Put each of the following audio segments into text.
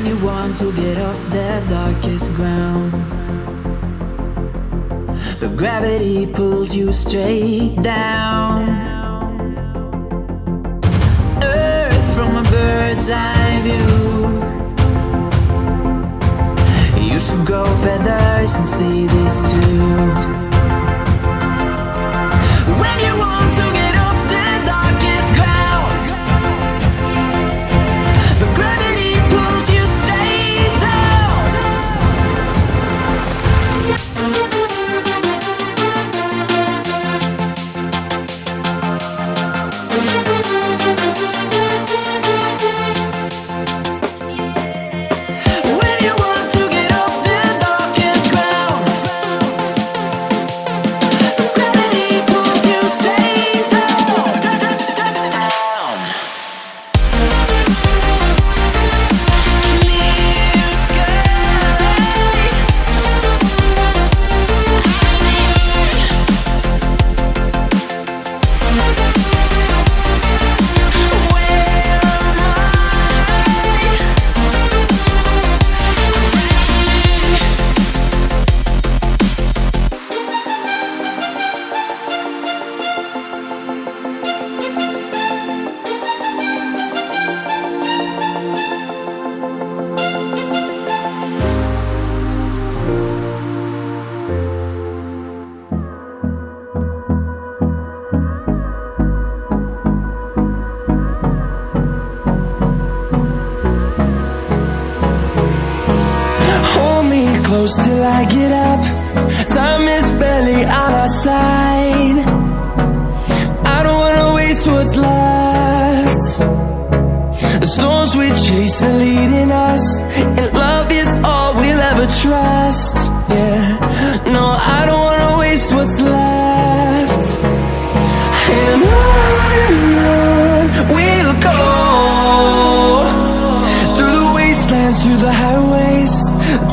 When you want to get off the darkest ground, but gravity pulls you straight down. Earth from a bird's eye view. You should grow feathers and see this too. When you want to get off the darkest ground, but gravity pulls you straight down. When you want to get off the darkest ground, but gravity pulls you straight down. Clear sky. Hold me close till I get up. Time is barely on our side. I don't wanna waste what's left. The storms we chase are leading us, and love is all we'll ever trust. Yeah, no, I don't wanna waste what's left. And on we'll go, through the wastelands, through the highways,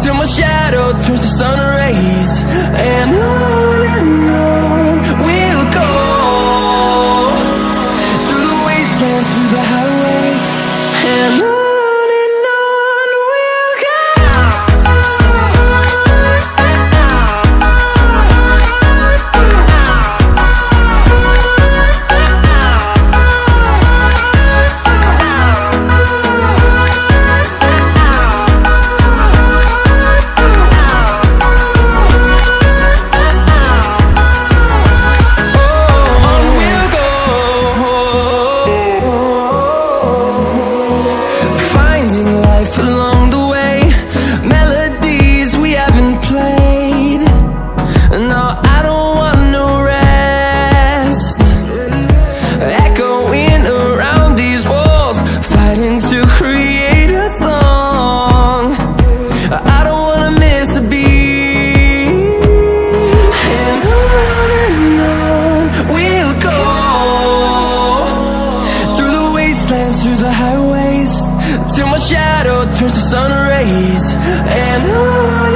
till my shadow turns to sun rays. And on we'll go, through the wastelands, through the highways. And on we'll go. On we'll go, finding life along the way, melodies we haven't played. No, I don't want no rest, echoing around these walls, fighting to create a song. I don't wanna miss a beat. And on we'll go, through the wastelands, through the highways, till my shadow turns to sun rays. And on